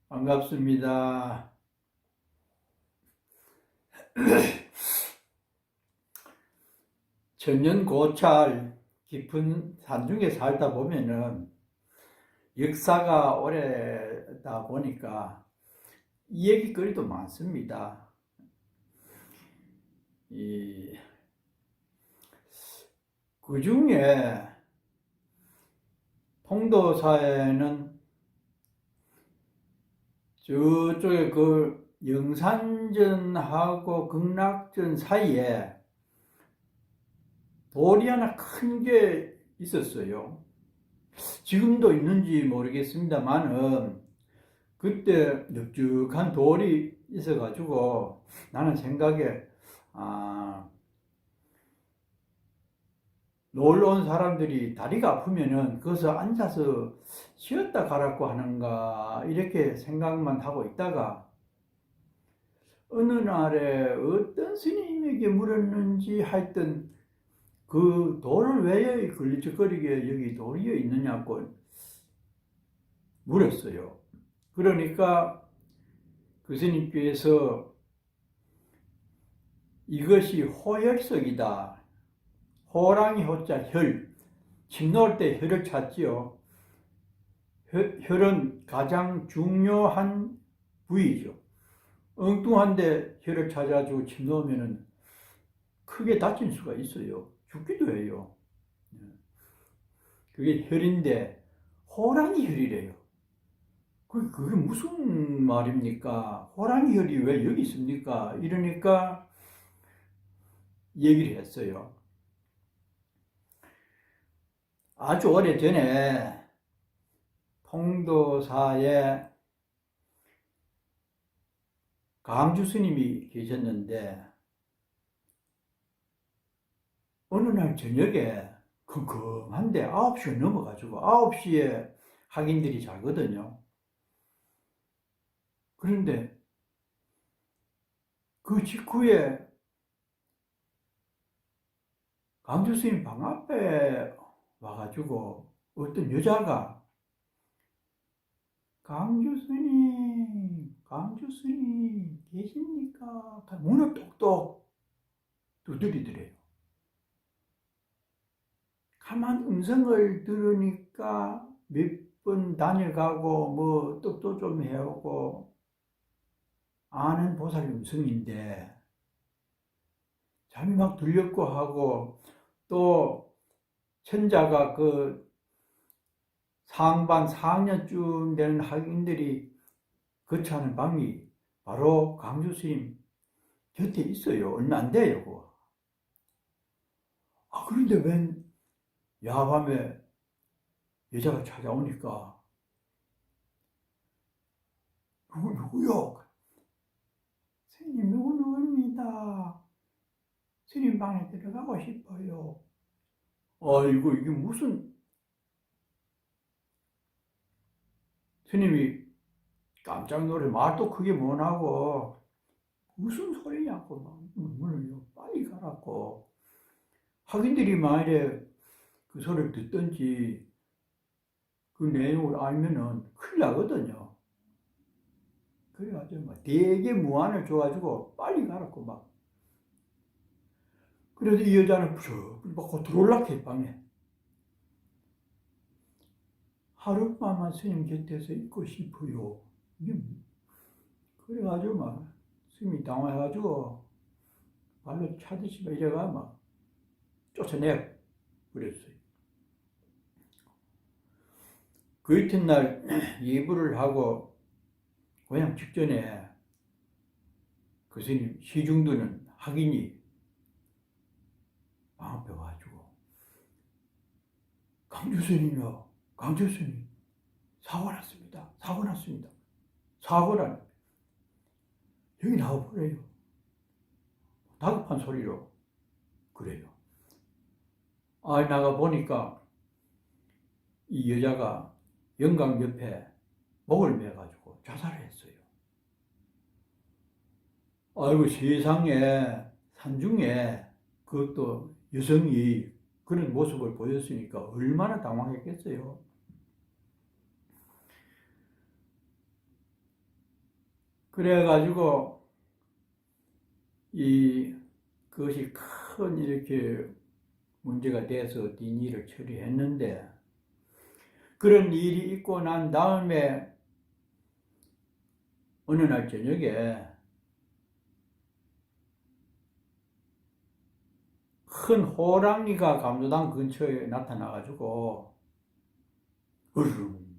반갑습니다. 천년 고찰 깊은 산중에 살다 보면은 역사가 오래다 보니까 이야기거리도 많습니다. 그 중에 통도사에는 저쪽에 그 영산전하고 극락전 사이에 돌이 하나 큰 게 있었어요. 지금도 있는지 모르겠습니다만은 그때 넓적한 돌이 있어가지고 나는 생각에 놀러 온 사람들이 다리가 아프면은 거기서 앉아서 쉬었다 가라고 하는가 이렇게 생각만 하고 있다가 어느 날에 어떤 스님에게 물었는지 하여튼 그 돌을 왜 여기 걸리적거리게 여기 돌이 있느냐고 물었어요. 그러니까 그 스님께서 이것이 호혈석이다. 호랑이 호자 혈, 침 놓을 때 혈을 찾지요. 혈은 가장 중요한 부위죠. 엉뚱한데 혈을 찾아주고 침 놓으면 크게 다칠 수가 있어요. 죽기도 해요. 그게 혈인데 호랑이 혈이래요. 그게 무슨 말입니까? 호랑이 혈이 왜 여기 있습니까? 이러니까 얘기를 했어요. 아주 오래전에 통도사에 강주 스님이 계셨는데 어느 날 저녁에 컴컴한데 9시가 넘어가지고 9시에 학인들이 자거든요. 그런데 그 직후에 강주 스님 방 앞에 와가지고 어떤 여자가 강주 스님 계십니까? 문을 똑똑 두드리더래요. 가만 음성을 들으니까 몇 번 다녀가고 뭐 떡도 좀 해오고 아는 보살 음성인데 잠이 막 들렸고 하고 또 천자가 그 상반 4학년쯤 되는 학인들이 거처하는 방이 바로 강주 스님 곁에 있어요. 얼마 안 돼요, 그거. 그런데 웬 야밤에 여자가 찾아오니까 누구요? 스님 누구입니다. 스님 방에 들어가고 싶어요. 아이고 이게 무슨 스님이 깜짝 놀래 말도 크게 못하고 무슨 소리냐고 막 문을요 빨리 가라고 학인들이 만일에 그 소리를 듣든지 그 내용을 알면은 큰일 나거든요. 그래가지고 막 되게 무안을 줘가지고 빨리 가라고 막 그래서 이 여자는 막 들어올라 해 방에 하룻밤만 스님 곁에서 있고 싶어요. 이게 그래가지고 막 스님이 당황해가지고 발로 차듯이 막 이래가 막 쫓아내 버렸어요. 그 이튿날 예불을 하고 고향 직전에 그 스님 시중드는 학인이 방 앞에 와가지고 강주 스님이요. 강주 스님 사고 났습니다. 사고 났습니다. 사고란 여기 나와보래요. 다급한 소리로 그래요. 나가 보니까 이 여자가 영광 옆에 목을 매가지고 자살을 했어요. 아이고 세상에 산중에 그것도 여성이 그런 모습을 보였으니까 얼마나 당황했겠어요. 그래가지고 그것이 큰 이렇게 문제가 돼서 뒷일을 처리했는데 그런 일이 있고 난 다음에 어느 날 저녁에 큰 호랑이가 감로당 근처에 나타나가지고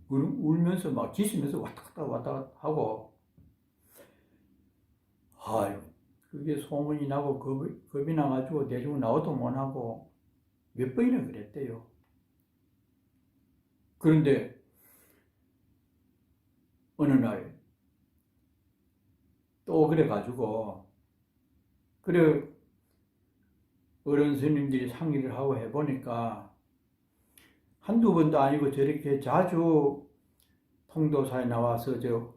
울면서 막 짖으면서 왔다 갔다 하고 그게 소문이 나고 겁이 나가지고 대중 나오도 못하고 몇 번이나 그랬대요. 그런데 어느 날 또 그래가지고 그래 어른 스님들이 상의를 하고 해보니까 한두 번도 아니고 저렇게 자주 통도사에 나와서 저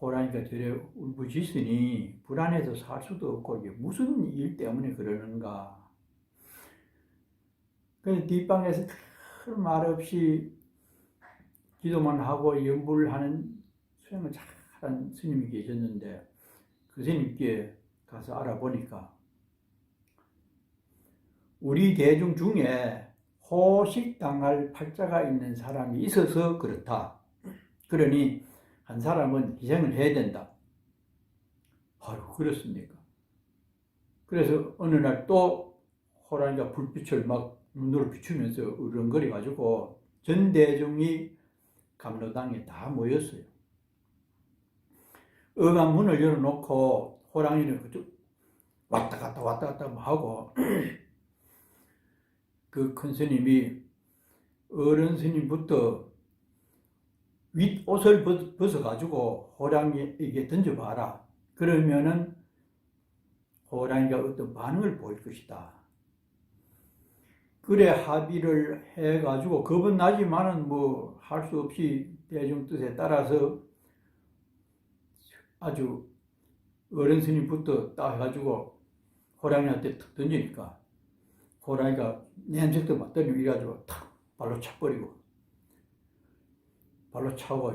호랑이가 저래 울부짖으니 불안해서 살 수도 없고 이게 무슨 일 때문에 그러는가. 그래서 뒷방에서 큰 말 없이 기도만 하고 연불을 하는 수행을 잘한 스님이 계셨는데 그 스님께 가서 알아보니까 우리 대중 중에 호식당할 팔자가 있는 사람이 있어서 그렇다. 그러니 한 사람은 희생을 해야 된다. 그렇습니까? 그래서 어느 날 또 호랑이가 불빛을 막 눈으로 비추면서 으렁거려 가지고 전 대중이 감로당에 다 모였어요. 의관 문을 열어놓고 호랑이는 그쪽 왔다 갔다 하고 그 큰 스님이 어른 스님부터 윗옷을 벗어가지고 호랑이에게 던져봐라. 그러면은 호랑이가 어떤 반응을 보일 것이다. 그래 합의를 해가지고 겁은 나지만은 뭐 할 수 없이 대중 뜻에 따라서 아주 어른 스님부터 딱 해가지고 호랑이한테 탁 던지니까 호랑이가 냄새도 맡더니 이래가지고 탁 발로 차버리고 발로 차고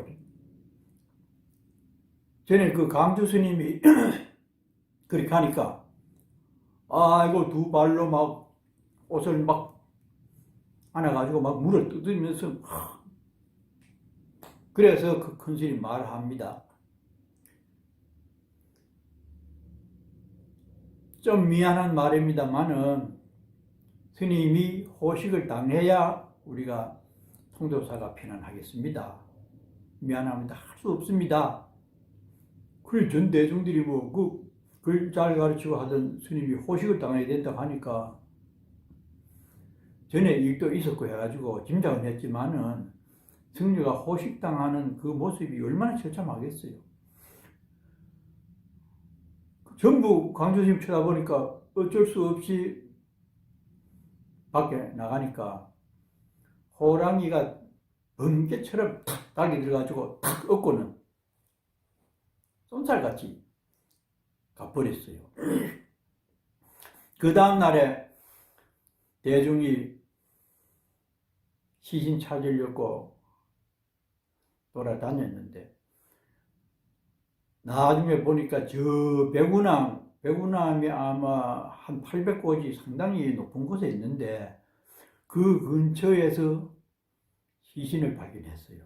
전에 그 강주 스님이 그렇게 하니까 이거 두 발로 막 옷을 막 안아가지고 막 물을 뜯으면서 그래서 그 큰 스님이 말을 합니다. 좀 미안한 말입니다만은 스님이 호식을 당해야 우리가 통도사가 편안하겠습니다. 미안합니다. 할 수 없습니다. 그래, 전 대중들이 글 잘 가르치고 하던 스님이 호식을 당해야 된다고 하니까 전에 일도 있었고 해가지고 짐작은 했지만은 승려가 호식당하는 그 모습이 얼마나 처참하겠어요. 전부 강조심 쳐다보니까 어쩔 수 없이 밖에 나가니까 호랑이가 번개처럼 탁 달리 들어가지고 탁 얻고는 쏜살같이 가버렸어요. 그 다음날에 대중이 시신 찾으려고 돌아다녔는데 나중에 보니까 저 배구남이 아마 한 800고지 상당히 높은 곳에 있는데 그 근처에서 시신을 발견했어요.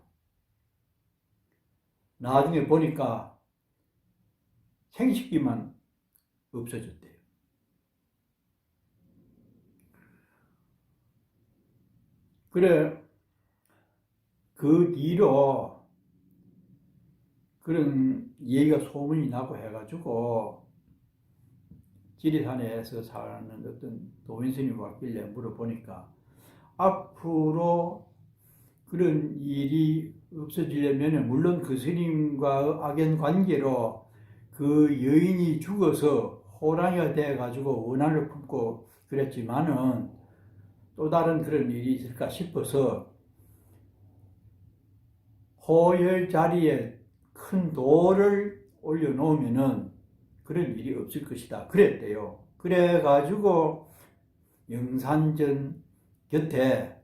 나중에 보니까 생식기만 없어졌대요. 그래, 그 뒤로 그런 얘기가 소문이 나고 해가지고 지리산에서 사는 어떤 도인스님이 왔길래 물어보니까 앞으로 그런 일이 없어지려면 물론 그 스님과 악연 관계로 그 여인이 죽어서 호랑이가 돼가지고 원한을 품고 그랬지만은 또 다른 그런 일이 있을까 싶어서 호열 자리에 큰 돌을 올려놓으면은 그런 일이 없을 것이다 그랬대요. 그래가지고 영산전 곁에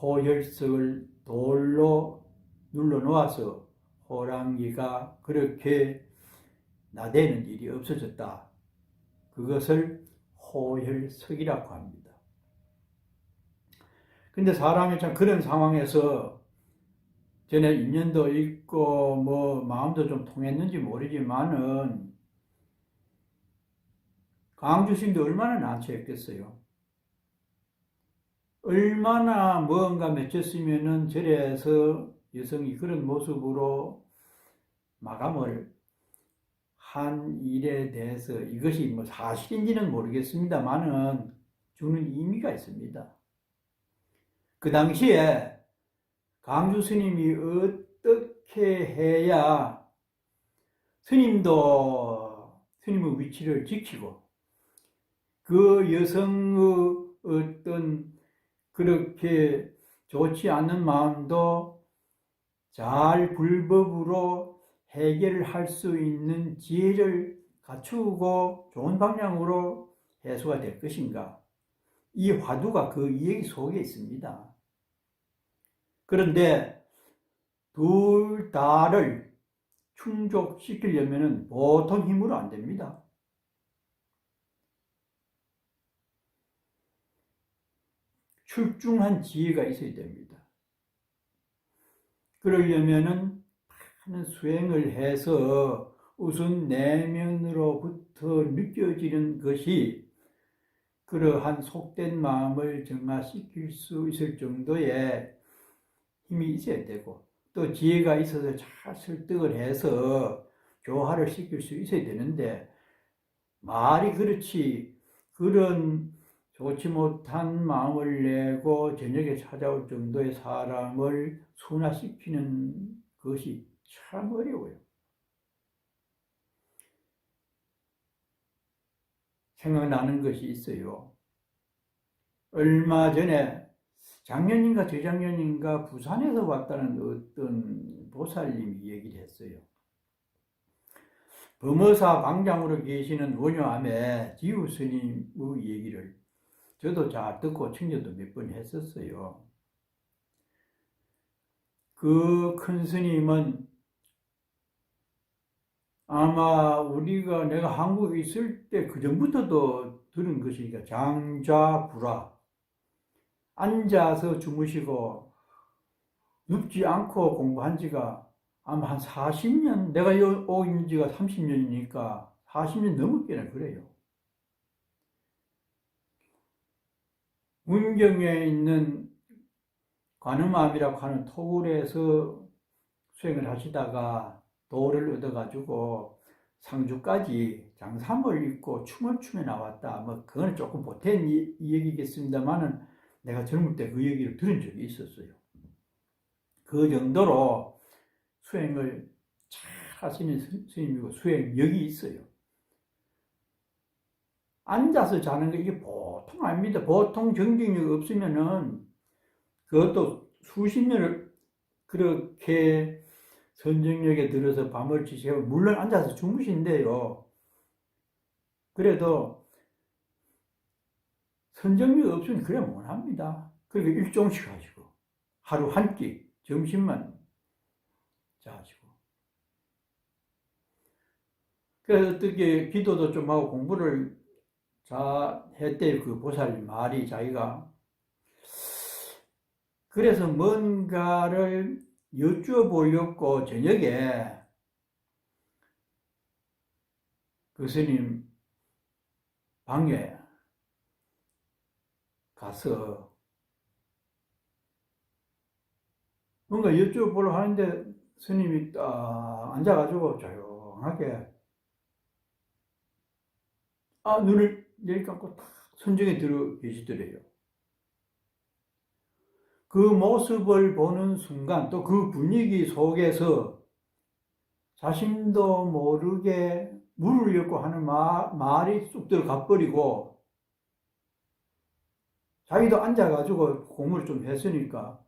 호열석을 돌로 눌러놓아서 호랑이가 그렇게 나대는 일이 없어졌다. 그것을 호열석이라고 합니다. 근데 사람이 참 그런 상황에서 전에 인연도 있고 마음도 좀 통했는지 모르지만은 강주심도 얼마나 난처했겠어요. 얼마나 뭔가 맺혔으면은 절에서 여성이 그런 모습으로 마감을 한 일에 대해서 이것이 사실인지는 모르겠습니다만은 주는 의미가 있습니다. 그 당시에 강주 스님이 어떻게 해야 스님의 위치를 지키고 그 여성의 어떤 그렇게 좋지 않는 마음도 잘 불법으로 해결을 할 수 있는 지혜를 갖추고 좋은 방향으로 해소가 될 것인가. 이 화두가 그 이야기 속에 있습니다. 그런데 둘 다를 충족시키려면 보통 힘으로 안 됩니다. 출중한 지혜가 있어야 됩니다. 그러려면은 많은 수행을 해서 우선 내면으로부터 느껴지는 것이 그러한 속된 마음을 정화시킬 수 있을 정도의 힘이 있어야 되고 또 지혜가 있어서 잘 설득을 해서 조화를 시킬 수 있어야 되는데 말이 그렇지 그런 좋지 못한 마음을 내고 저녁에 찾아올 정도의 사람을 순화시키는 것이 참 어려워요. 생각나는 것이 있어요. 얼마 전에 작년인가 재작년인가 부산에서 왔다는 어떤 보살님이 얘기를 했어요. 범어사 방장으로 계시는 원효암의 지우 스님의 얘기를 저도 잘 듣고 청년도 몇 번 했었어요. 그 큰 스님은 아마 내가 한국에 있을 때 그 전부터도 들은 것이니까 장좌불화 앉아서 주무시고 눕지 않고 공부한 지가 아마 한 40년, 내가 온 지가 30년이니까 40년 넘었겠네, 그래요. 문경에 있는 관음암이라고 하는 토굴에서 수행을 하시다가 도를 얻어가지고 상주까지 장삼을 입고 춤을 추며 나왔다. 뭐 그거는 조금 보탠 얘기겠습니다만은 내가 젊을 때 그 얘기를 들은 적이 있었어요. 그 정도로 수행을 잘 하시는 스님이고 수행력이 있어요. 앉아서 자는 게 이게 보통 아닙니다. 보통 정직력 없으면은 그것도 수십 년을 그렇게 선정력에 들어서 밤을 지새고 물론 앉아서 주무신대요. 그래도 선정력 없으면 그래 못합니다. 그러니까 일종씩 하시고 하루 한 끼 점심만 자시고 그래서 어떻게 기도도 좀 하고 공부를 자 했대요. 그 보살 말이 자기가. 그래서 뭔가를 여쭈어보려고 저녁에 그 스님 방에 가서 뭔가 여쭈어보려고 하는데 스님이 딱 앉아가지고 조용하게 눈을 내리감고 딱 선정에 들어 계시더래요. 그 모습을 보는 순간 또 그 분위기 속에서 자신도 모르게 물으려고 하는 말이 쑥 들어가 버리고 자기도 앉아가지고 공부를 좀 했으니까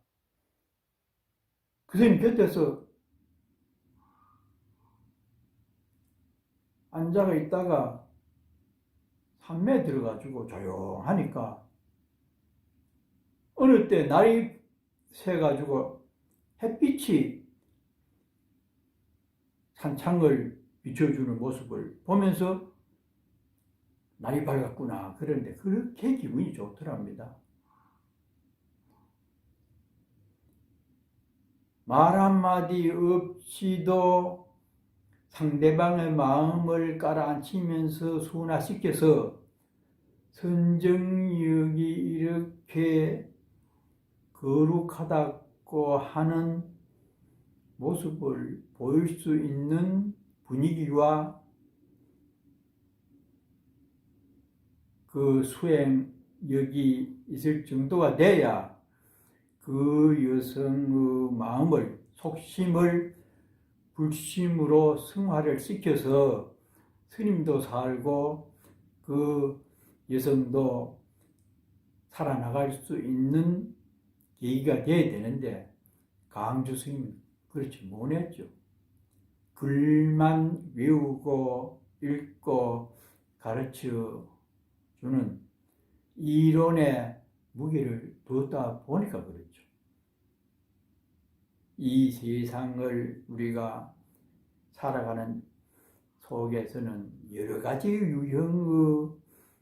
그 선생님 곁에서 앉아가 있다가 산매에 들어가지고 조용하니까 어느 때 날이 새가지고 햇빛이 산창을 비춰주는 모습을 보면서 날이 밝았구나. 그런데 그렇게 기분이 좋더랍니다. 말 한마디 없이도 상대방의 마음을 깔아앉히면서 순화시켜서 선정력이 이렇게 거룩하다고 하는 모습을 보일 수 있는 분위기와 그 수행력이 있을 정도가 돼야 그 여성의 마음을, 속심을 불심으로 승화를 시켜서 스님도 살고 그 여성도 살아나갈 수 있는 계기가 돼야 되는데 강주 스님은 그렇지 못했죠. 글만 외우고 읽고 가르쳐 주는 이론에 무게를 두었다 보니까 그렇죠. 이 세상을 우리가 살아가는 속에서는 여러 가지 유형의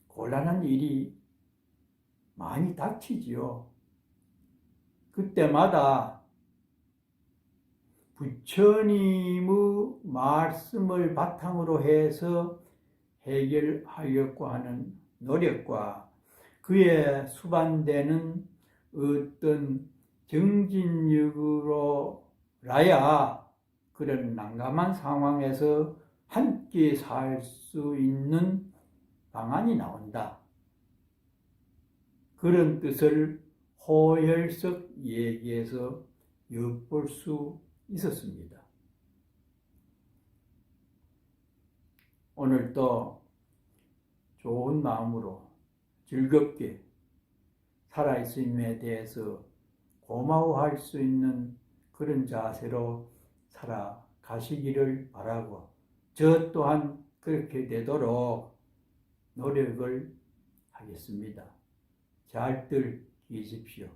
곤란한 일이 많이 닥치지요. 그때마다 부처님의 말씀을 바탕으로 해서 해결하려고 하는 노력과 그에 수반되는 어떤 정진력으로라야 그런 난감한 상황에서 함께 살 수 있는 방안이 나온다. 그런 뜻을 호열석 얘기에서 엿볼 수 있었습니다. 오늘도 좋은 마음으로 즐겁게 살아있음에 대해서 고마워할 수 있는 그런 자세로 살아가시기를 바라고 저 또한 그렇게 되도록 노력을 하겠습니다. 잘들 계십시오.